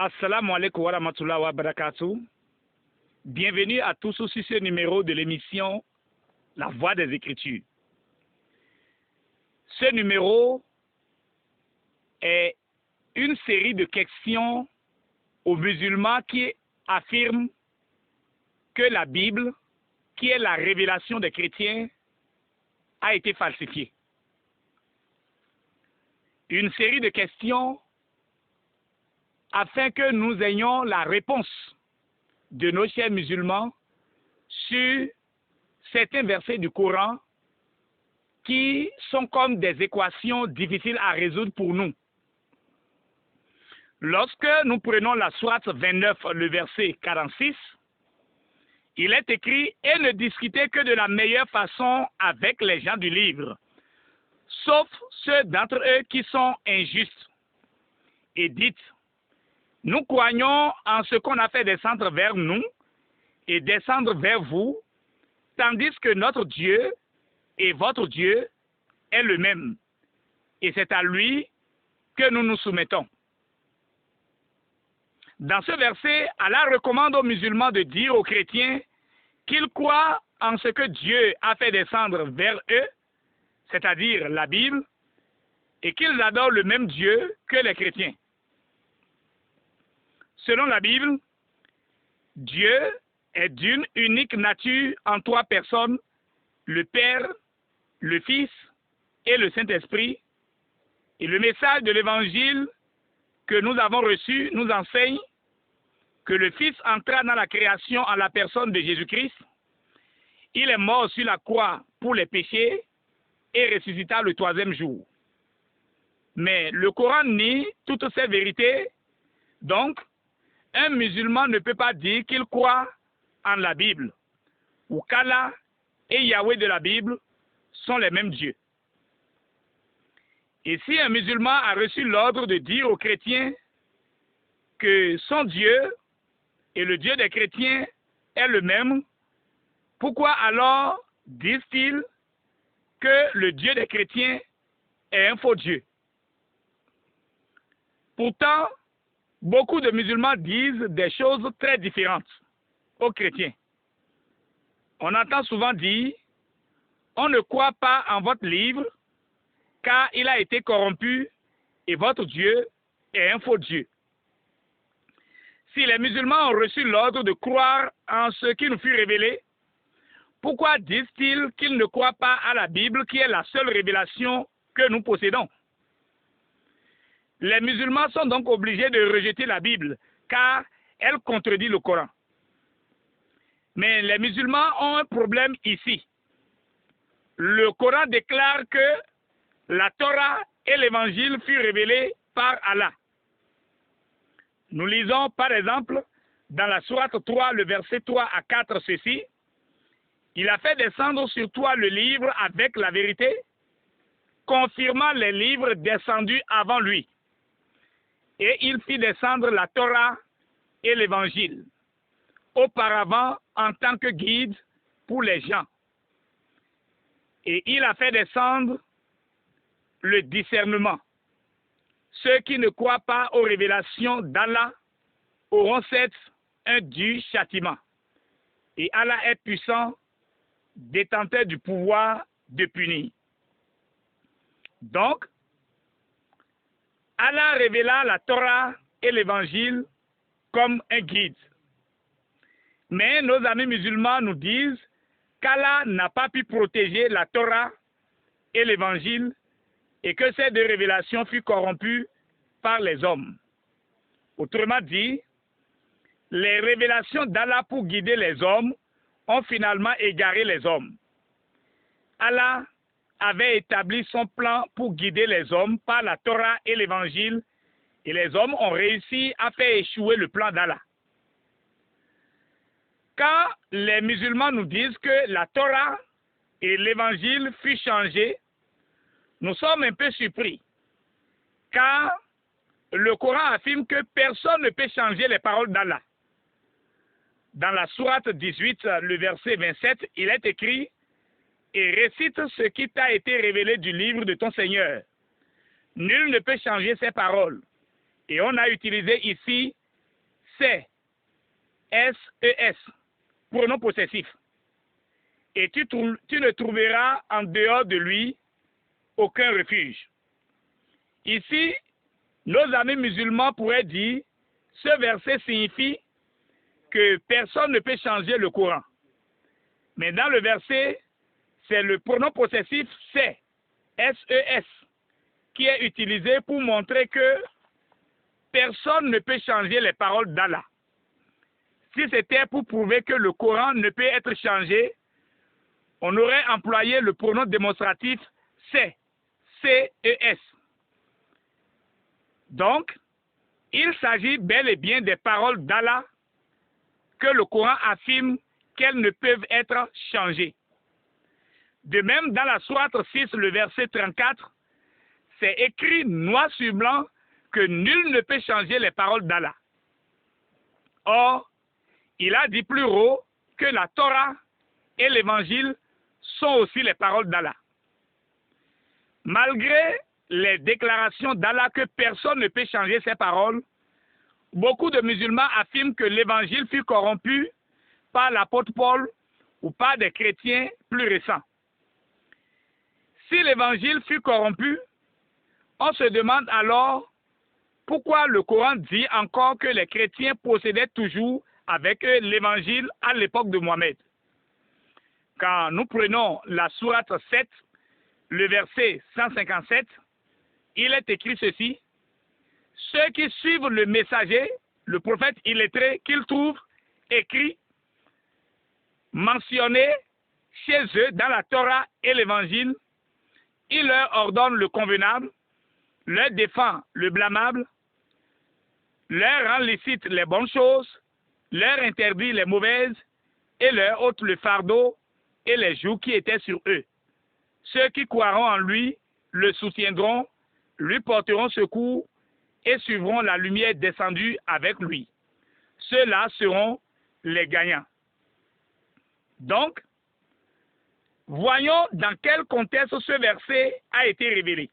Assalamu alaikum wa rahmatullahi wa barakatuh. Bienvenue à tous sur ce numéro de l'émission La Voix des Écritures. Ce numéro est une série de questions aux musulmans qui affirment que la Bible, qui est la révélation des chrétiens, a été falsifiée. Une série de questions afin que nous ayons la réponse de nos chers musulmans sur certains versets du Coran qui sont comme des équations difficiles à résoudre pour nous. Lorsque nous prenons la sourate 29, le verset 46, il est écrit « Et ne discutez que de la meilleure façon avec les gens du livre, sauf ceux d'entre eux qui sont injustes. Et dites, nous croyons en ce qu'on a fait descendre vers nous et descendre vers vous, tandis que notre Dieu et votre Dieu est le même. Et c'est à lui que nous nous soumettons. » Dans ce verset, Allah recommande aux musulmans de dire aux chrétiens qu'ils croient en ce que Dieu a fait descendre vers eux, c'est-à-dire la Bible, et qu'ils adorent le même Dieu que les chrétiens. Selon la Bible, Dieu est d'une unique nature en trois personnes, le Père, le Fils et le Saint-Esprit. Et le message de l'Évangile que nous avons reçu nous enseigne que le Fils entra dans la création en la personne de Jésus-Christ. Il est mort sur la croix pour les péchés et ressuscita le troisième jour. Mais le Coran nie toutes ces vérités, donc un musulman ne peut pas dire qu'il croit en la Bible, ou qu'Allah et Yahweh de la Bible sont les mêmes dieux. Et si un musulman a reçu l'ordre de dire aux chrétiens que son Dieu et le Dieu des chrétiens est le même, pourquoi alors disent-ils que le Dieu des chrétiens est un faux Dieu? Pourtant, beaucoup de musulmans disent des choses très différentes aux chrétiens. On entend souvent dire « On ne croit pas en votre livre car il a été corrompu et votre Dieu est un faux Dieu. » Si les musulmans ont reçu l'ordre de croire en ce qui nous fut révélé, pourquoi disent-ils qu'ils ne croient pas à la Bible qui est la seule révélation que nous possédons? Les musulmans sont donc obligés de rejeter la Bible, car elle contredit le Coran. Mais les musulmans ont un problème ici. Le Coran déclare que la Torah et l'Évangile furent révélés par Allah. Nous lisons par exemple dans la sourate 3, le verset 3 à 4, ceci. Il a fait descendre sur toi le livre avec la vérité, confirmant les livres descendus avant lui. Et il fit descendre la Torah et l'Évangile, auparavant en tant que guide pour les gens. Et il a fait descendre le discernement. Ceux qui ne croient pas aux révélations d'Allah auront certes un dur châtiment. Et Allah est puissant, détenteur du pouvoir de punir. Donc, Allah révéla la Torah et l'Évangile comme un guide. Mais nos amis musulmans nous disent qu'Allah n'a pas pu protéger la Torah et l'Évangile et que ces deux révélations furent corrompues par les hommes. Autrement dit, les révélations d'Allah pour guider les hommes ont finalement égaré les hommes. Allah avait établi son plan pour guider les hommes par la Torah et l'Évangile, et les hommes ont réussi à faire échouer le plan d'Allah. Quand les musulmans nous disent que la Torah et l'Évangile furent changés, nous sommes un peu surpris, car le Coran affirme que personne ne peut changer les paroles d'Allah. Dans la sourate 18, le verset 27, il est écrit « Et récite ce qui t'a été révélé du livre de ton Seigneur. Nul ne peut changer ses paroles. » Et on a utilisé ici c'est S-E-S, pronom possessif. Et tu ne trouveras en dehors de lui aucun refuge. Ici, nos amis musulmans pourraient dire, ce verset signifie que personne ne peut changer le Coran. Mais dans le verset, c'est le pronom possessif c'est, S-E-S, qui est utilisé pour montrer que personne ne peut changer les paroles d'Allah. Si c'était pour prouver que le Coran ne peut être changé, on aurait employé le pronom démonstratif c'est, C-E-S. Donc, il s'agit bel et bien des paroles d'Allah que le Coran affirme qu'elles ne peuvent être changées. De même, dans la sourate 6, le verset 34, c'est écrit noir sur blanc que nul ne peut changer les paroles d'Allah. Or, il a dit plus haut que la Torah et l'Évangile sont aussi les paroles d'Allah. Malgré les déclarations d'Allah que personne ne peut changer ses paroles, beaucoup de musulmans affirment que l'Évangile fut corrompu par l'apôtre Paul ou par des chrétiens plus récents. Si l'Évangile fut corrompu, on se demande alors pourquoi le Coran dit encore que les chrétiens possédaient toujours avec eux l'Évangile à l'époque de Mohammed. Quand nous prenons la sourate 7, le verset 157, il est écrit ceci: ceux qui suivent le messager, le prophète illettré, qu'ils trouvent écrit, mentionné chez eux dans la Torah et l'Évangile, il leur ordonne le convenable, leur défend le blâmable, leur rend licite les bonnes choses, leur interdit les mauvaises, et leur ôte le fardeau et les jougs qui étaient sur eux. Ceux qui croiront en lui le soutiendront, lui porteront secours et suivront la lumière descendue avec lui. Ceux-là seront les gagnants. Donc, voyons dans quel contexte ce verset a été révélé.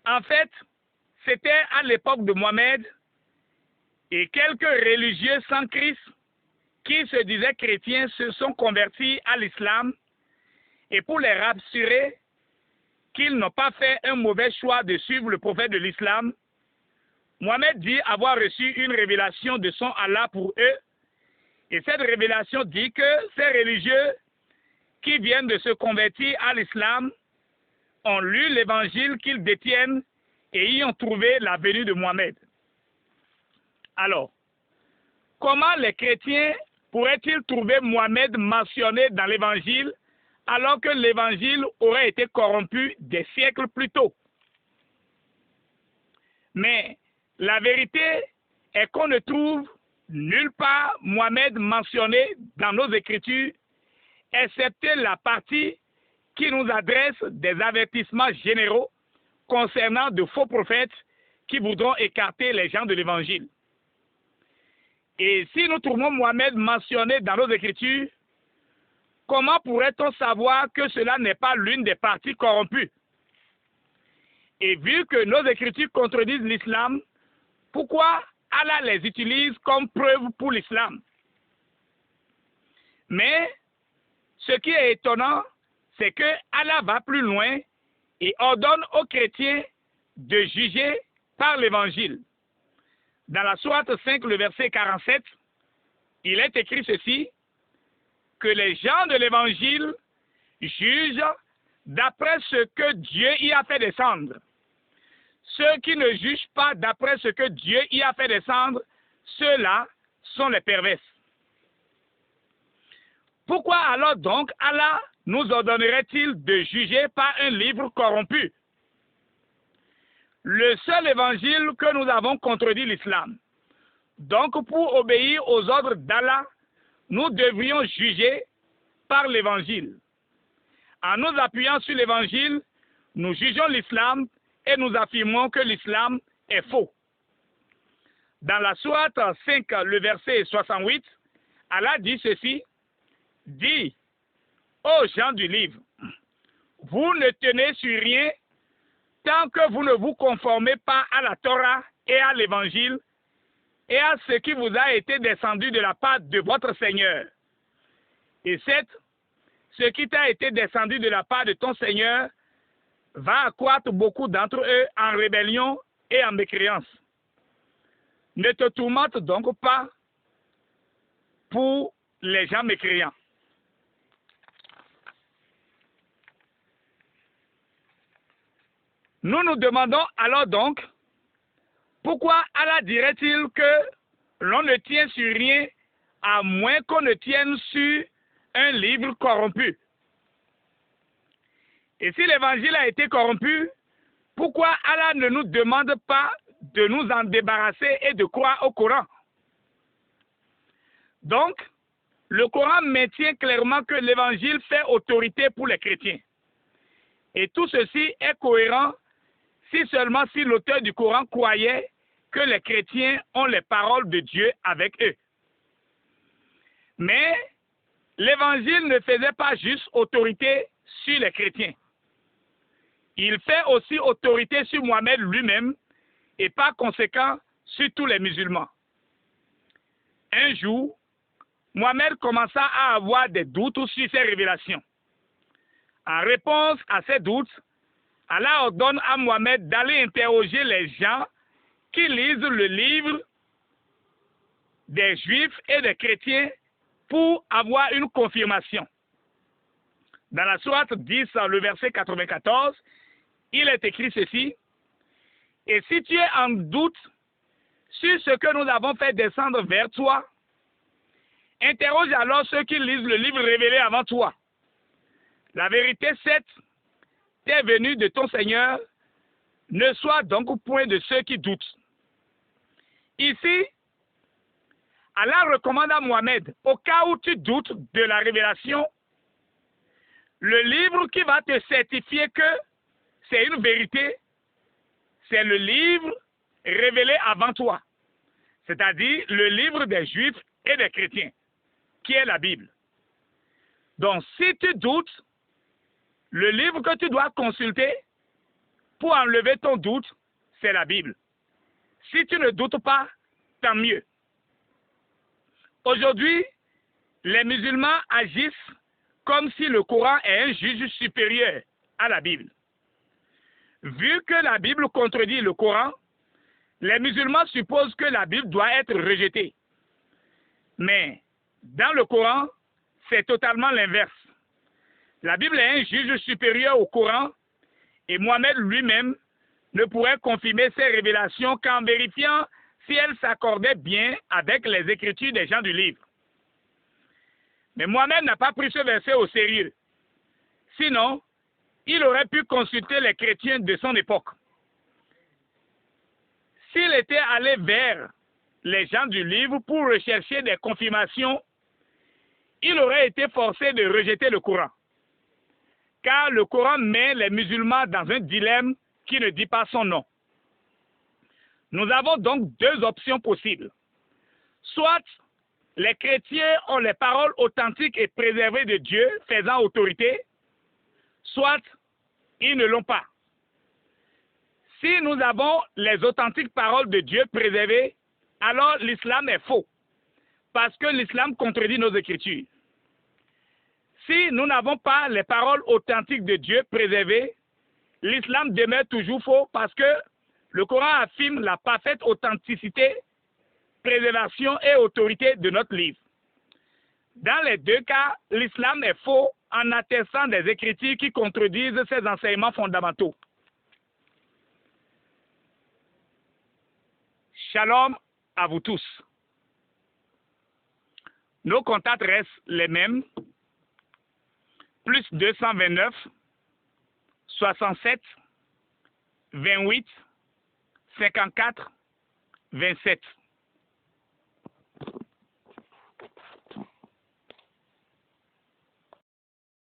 En fait, c'était à l'époque de Mohammed et quelques religieux sans Christ qui se disaient chrétiens se sont convertis à l'islam, et pour les rassurer qu'ils n'ont pas fait un mauvais choix de suivre le prophète de l'islam, Mohammed dit avoir reçu une révélation de son Allah pour eux, et cette révélation dit que ces religieux qui viennent de se convertir à l'islam ont lu l'évangile qu'ils détiennent et y ont trouvé la venue de Mohammed. Alors, comment les chrétiens pourraient-ils trouver Mohammed mentionné dans l'évangile alors que l'évangile aurait été corrompu des siècles plus tôt? Mais la vérité est qu'on ne trouve nulle part Mohammed mentionné dans nos écritures, excepté la partie qui nous adresse des avertissements généraux concernant de faux prophètes qui voudront écarter les gens de l'évangile. Et si nous trouvons Mohammed mentionné dans nos écritures, comment pourrait-on savoir que cela n'est pas l'une des parties corrompues? Et vu que nos écritures contredisent l'islam, pourquoi Allah les utilise comme preuve pour l'islam? Mais ce qui est étonnant, c'est que Allah va plus loin et ordonne aux chrétiens de juger par l'évangile. Dans la sourate 5, le verset 47, il est écrit ceci: que les gens de l'évangile jugent d'après ce que Dieu y a fait descendre. Ceux qui ne jugent pas d'après ce que Dieu y a fait descendre, ceux-là sont les pervers. Pourquoi alors donc Allah nous ordonnerait-il de juger par un livre corrompu? Le seul évangile que nous avons contredit l'islam. Donc pour obéir aux ordres d'Allah, nous devrions juger par l'évangile. En nous appuyant sur l'évangile, nous jugeons l'islam et nous affirmons que l'islam est faux. Dans la sourate 5, le verset 68, Allah dit ceci: dit aux gens du livre, vous ne tenez sur rien tant que vous ne vous conformez pas à la Torah et à l'évangile et à ce qui vous a été descendu de la part de votre Seigneur. Et 7, ce qui t'a été descendu de la part de ton Seigneur va accroître beaucoup d'entre eux en rébellion et en mécréance. Ne te tourmente donc pas pour les gens mécréants. Nous nous demandons alors donc, pourquoi Allah dirait-il que l'on ne tient sur rien à moins qu'on ne tienne sur un livre corrompu? Et si l'évangile a été corrompu, pourquoi Allah ne nous demande pas de nous en débarrasser et de croire au Coran? Donc, le Coran maintient clairement que l'évangile fait autorité pour les chrétiens. Et tout ceci est cohérent si seulement si l'auteur du Coran croyait que les chrétiens ont les paroles de Dieu avec eux. Mais l'évangile ne faisait pas juste autorité sur les chrétiens. Il fait aussi autorité sur Mohammed lui-même et par conséquent sur tous les musulmans. Un jour, Mohammed commença à avoir des doutes sur ces révélations. En réponse à ces doutes, Allah ordonne à Mohammed d'aller interroger les gens qui lisent le livre des Juifs et des chrétiens pour avoir une confirmation. Dans la sourate 10, le verset 94, il est écrit ceci: « Et si tu es en doute sur ce que nous avons fait descendre vers toi, interroge alors ceux qui lisent le livre révélé avant toi. La vérité, c'est t'est venue de ton Seigneur, ne sois donc point de ceux qui doutent. » Ici, Allah recommande à Mohammed, au cas où tu doutes de la révélation, le livre qui va te certifier que c'est une vérité, c'est le livre révélé avant toi, c'est-à-dire le livre des Juifs et des chrétiens, qui est la Bible. Donc, si tu doutes, le livre que tu dois consulter pour enlever ton doute, c'est la Bible. Si tu ne doutes pas, tant mieux. Aujourd'hui, les musulmans agissent comme si le Coran est un juge supérieur à la Bible. Vu que la Bible contredit le Coran, les musulmans supposent que la Bible doit être rejetée. Mais dans le Coran, c'est totalement l'inverse. La Bible est un juge supérieur au Coran et Mohammed lui-même ne pourrait confirmer ces révélations qu'en vérifiant si elles s'accordaient bien avec les écritures des gens du livre. Mais Mohammed n'a pas pris ce verset au sérieux. Sinon, il aurait pu consulter les chrétiens de son époque. S'il était allé vers les gens du livre pour rechercher des confirmations, il aurait été forcé de rejeter le Coran. Car le Coran met les musulmans dans un dilemme qui ne dit pas son nom. Nous avons donc deux options possibles. Soit les chrétiens ont les paroles authentiques et préservées de Dieu, faisant autorité, soit ils ne l'ont pas. Si nous avons les authentiques paroles de Dieu préservées, alors l'islam est faux, parce que l'islam contredit nos écritures. Si nous n'avons pas les paroles authentiques de Dieu préservées, l'islam demeure toujours faux parce que le Coran affirme la parfaite authenticité, préservation et autorité de notre livre. Dans les deux cas, l'islam est faux en attestant des écritures qui contredisent ses enseignements fondamentaux. Shalom à vous tous. Nos contacts restent les mêmes. Plus 229 67 28 54 27.